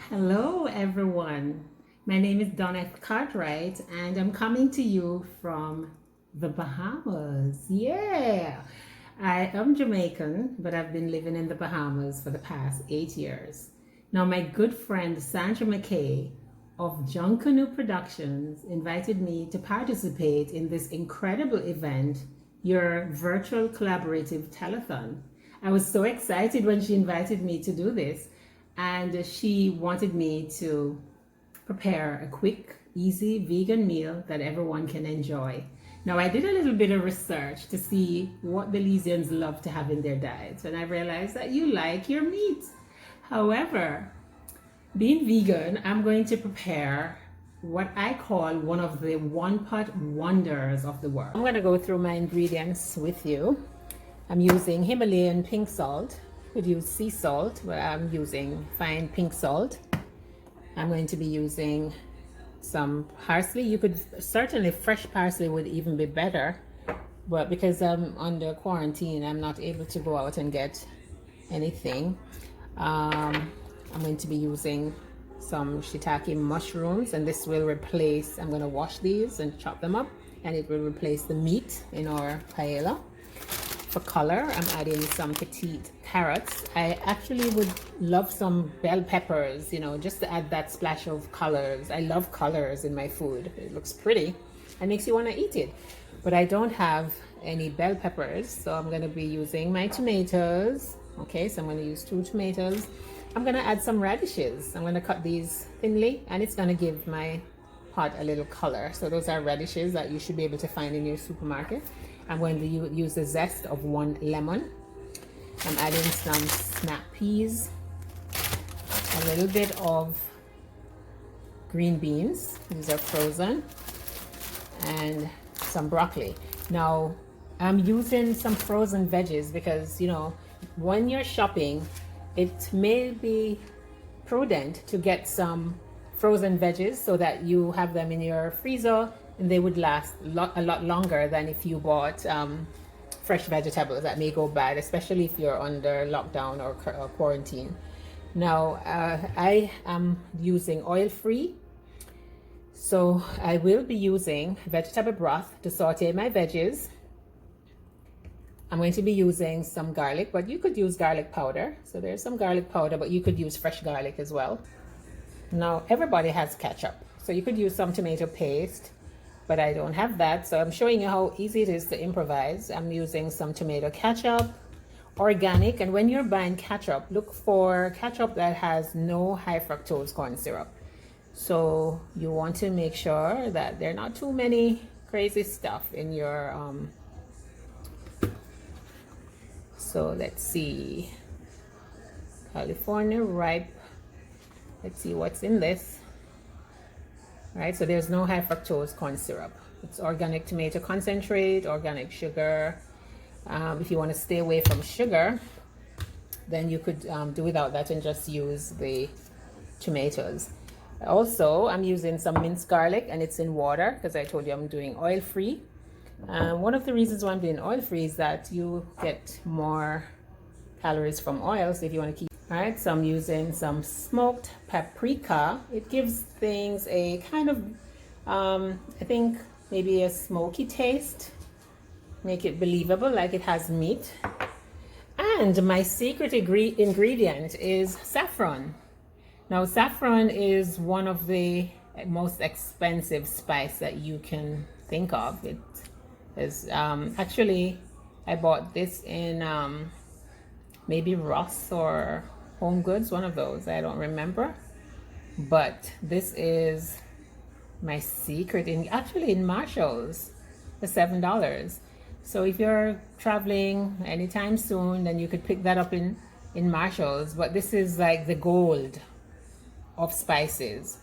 Hello, everyone. My name is Donneth Cartwright, and I'm coming to you from the Bahamas. Yeah, I am Jamaican, but I've been living in the Bahamas for the past 8 years. Now, my good friend Sandra McKay of John Canoe Productions invited me to participate in this incredible event, your virtual collaborative telethon. I was so excited when she invited me to do this, and she wanted me to prepare a quick, easy vegan meal that everyone can enjoy. Now, I did a little bit of research to see what Belizeans love to have in their diets, and I realized that you like your meat. However, being vegan, I'm going to prepare what I call one of the one pot wonders of the world. I'm going to go through my ingredients with you. I'm using Himalayan pink salt. You could use sea salt, but I'm using fine pink salt. I'm going to be using some parsley. You could certainly, fresh parsley would even be better, but because I'm under quarantine, I'm not able to go out and get anything. I'm going to be using some shiitake mushrooms, and this will replace, I'm going to wash these and chop them up, and it will replace the meat in our paella. For color, I'm adding some petite carrots. I actually would love some bell peppers, just to add that splash of colors. I love colors in my food. It looks pretty and makes you want to eat it. But I don't have any bell peppers, so I'm going to be using my tomatoes. Okay, so I'm going to use 2 tomatoes. I'm going to add some radishes. I'm going to cut these thinly, and it's going to give my pot a little color. So those are radishes that you should be able to find in your supermarket. I'm going to use the zest of 1 lemon. I'm adding some snap peas, a little bit of green beans, these are frozen, and some broccoli. Now, I'm using some frozen veggies because, when you're shopping, it may be prudent to get some frozen veggies so that you have them in your freezer and they would last a lot longer than if you bought fresh vegetables that may go bad, especially if you're under lockdown or quarantine. Now, I am using oil-free, so I will be using vegetable broth to saute my veggies. I'm going to be using some garlic, but you could use garlic powder. So there's some garlic powder, but you could use fresh garlic as well. Now, everybody has ketchup, so you could use some tomato paste, but I don't have that, so I'm showing you how easy it is to improvise. I'm using some tomato ketchup, organic, and when you're buying ketchup, look for ketchup that has no high fructose corn syrup. So you want to make sure that there are not too many crazy stuff in your so let's see, California ripe. Let's see what's in this. Right, so there's no high fructose corn syrup. It's organic tomato concentrate, organic sugar. If you want to stay away from sugar, then you could do without that and just use the tomatoes. Also, I'm using some minced garlic, and it's in water because I told you I'm doing oil-free. One of the reasons why I'm doing oil-free is that you get more calories from oil, so if you want to keep. All right, so I'm using some smoked paprika. It gives things a kind of, I think maybe a smoky taste, make it believable like it has meat. And my secret ingredient is saffron. Now, saffron is one of the most expensive spice that you can think of. It is actually, I bought this in maybe Ross or Home Goods, one of those, I don't remember, but this is my secret actually in Marshall's for $7. So if you're traveling anytime soon, then you could pick that up in Marshall's. But this is like the gold of spices.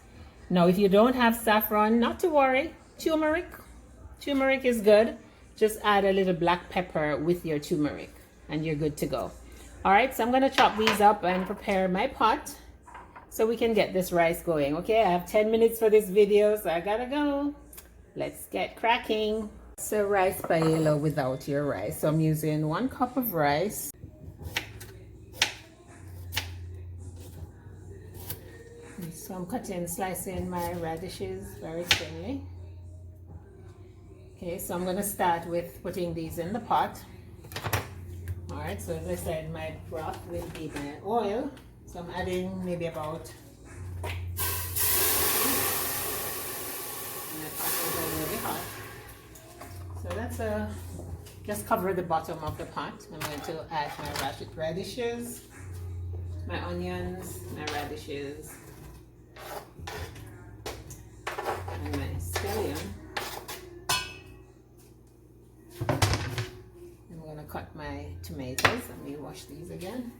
Now, if you don't have saffron, not to worry, turmeric is good. Just add a little black pepper with your turmeric and you're good to go. All right, so I'm going to chop these up and prepare my pot so we can get this rice going. Okay, I have 10 minutes for this video, so I gotta go. Let's get cracking. So rice paella without your rice. So I'm using 1 cup of rice. So I'm slicing my radishes very thinly. Okay, so I'm going to start with putting these in the pot. Alright, so as I said, my broth will be my oil. So I'm adding maybe about, my pot is already hot. So that's just cover the bottom of the pot. I'm going to add my radishes, my onions, my radishes, and my scallion. I'm going to cut my tomatoes. Let me wash these again.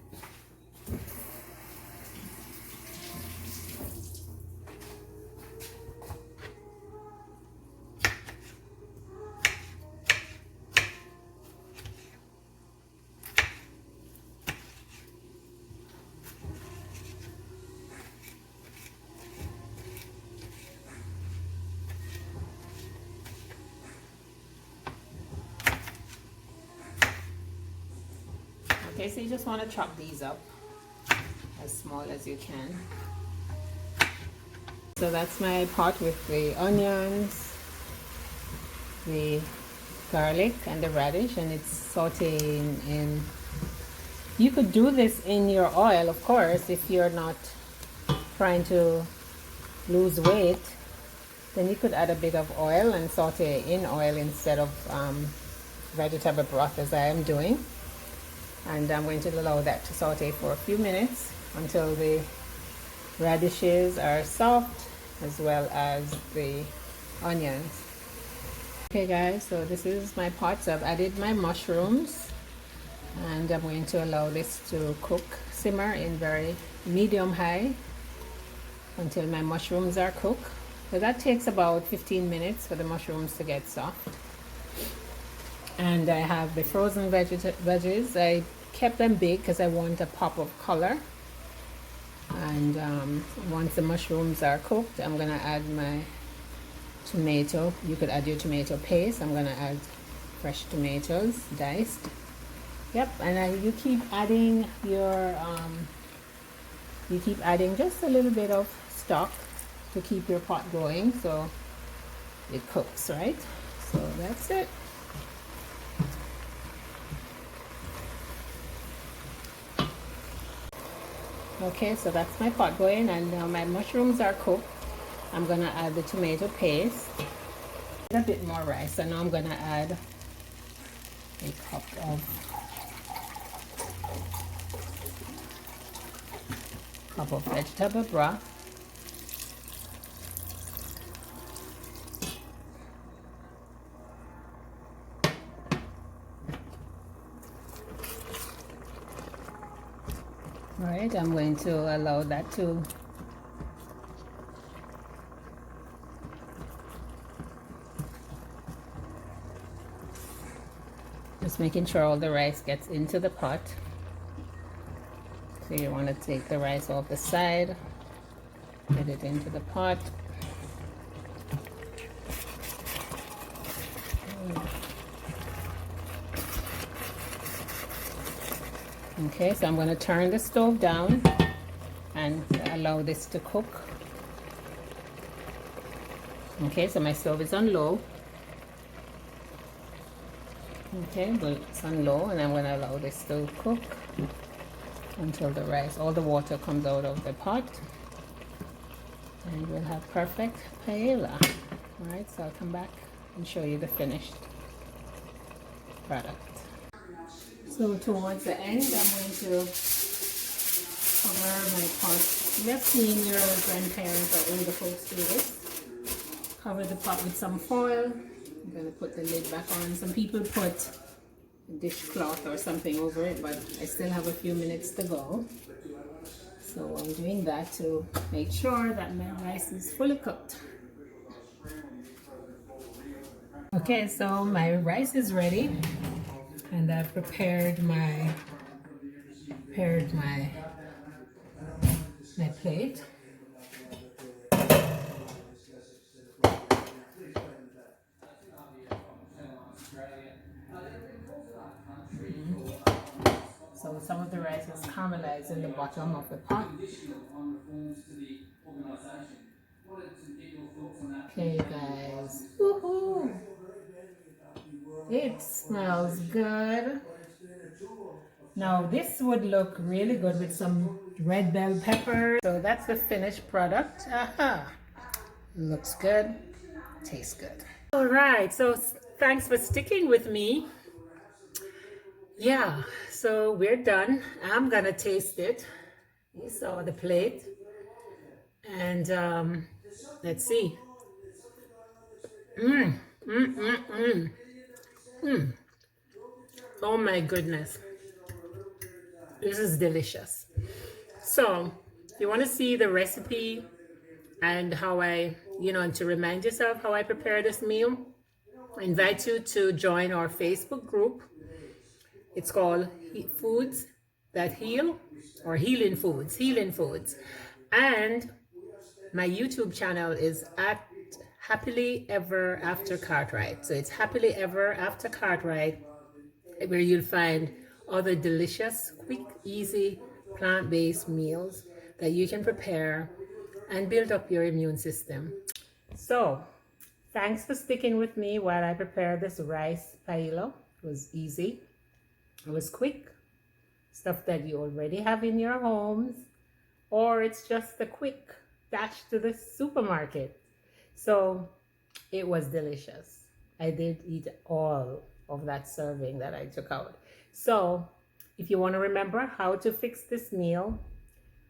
Okay, so you just want to chop these up as small as you can. So that's my pot with the onions, the garlic and the radish, and it's sauteing in. You could do this in your oil, of course, if you're not trying to lose weight. Then you could add a bit of oil and saute in oil instead of vegetable broth as I am doing. And I'm going to allow that to saute for a few minutes until the radishes are soft as well as the onions. Okay guys, so this is my pot. So I've added my mushrooms and I'm going to allow this to cook, simmer in very medium high until my mushrooms are cooked. So that takes about 15 minutes for the mushrooms to get soft. And I have the frozen veggies. I kept them big because I want a pop of color. And once the mushrooms are cooked, I'm gonna add my tomato. You could add your tomato paste. I'm gonna add fresh tomatoes, diced. Yep, and you keep adding your, you keep adding just a little bit of stock to keep your pot going so it cooks, right? So that's it. Okay, so that's my pot going, and now my mushrooms are cooked. I'm gonna add the tomato paste, a bit more rice, and now I'm gonna add a cup of vegetable broth. All right, I'm going to allow that to just making sure all the rice gets into the pot. So you want to take the rice off the side, get it into the pot. Okay, so I'm going to turn the stove down and allow this to cook. Okay, so my stove is on low. Okay, well, it's on low, and I'm going to allow this to cook until the rice, all the water comes out of the pot, and we'll have perfect paella. All right, so I'll come back and show you the finished product. So towards the end, I'm going to cover my pot. You have seen your grandparents or older folks do this. Cover the pot with some foil. I'm going to put the lid back on. Some people put a dishcloth or something over it, but I still have a few minutes to go. So I'm doing that to make sure that my rice is fully cooked. Okay, so my rice is ready, and I've prepared my plate. So some of the rice is caramelized in the bottom of the pot. it smells good. Now this would look really good with some red bell pepper. So that's the finished product. Aha. Looks good. Tastes good. All right. So thanks for sticking with me. Yeah. So we're done. I'm gonna taste it. You saw the plate. And let's see. Mmm. Mmm. Mmm. Mmm. Mmm. Oh my goodness. This is delicious. So, if you want to see the recipe and how and to remind yourself how I prepare this meal, I invite you to join our Facebook group. It's called Foods That Heal, or Healing Foods. And my YouTube channel is at Happily Ever After Cartwright. So it's Happily Ever After Cartwright, where you'll find other delicious, quick, easy, plant-based meals that you can prepare and build up your immune system. So, thanks for sticking with me while I prepare this rice paella. It was easy. It was quick. Stuff that you already have in your homes, or it's just a quick dash to the supermarket. So, it was delicious. I did eat all of that serving that I took out. So if you want to remember how to fix this meal,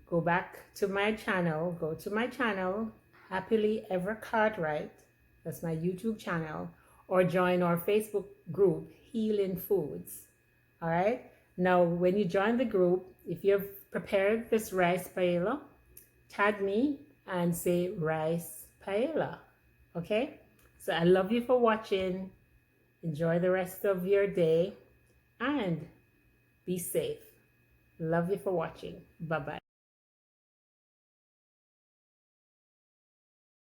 go back to my channel. Go to my channel, Happily Ever Cartwright. That's my YouTube channel. Or join our Facebook group, Healing Foods. All right. Now, when you join the group, if you've prepared this rice paella, tag me and say rice paella. Okay? So I love you for watching. Enjoy the rest of your day and be safe. Love you for watching. Bye-bye.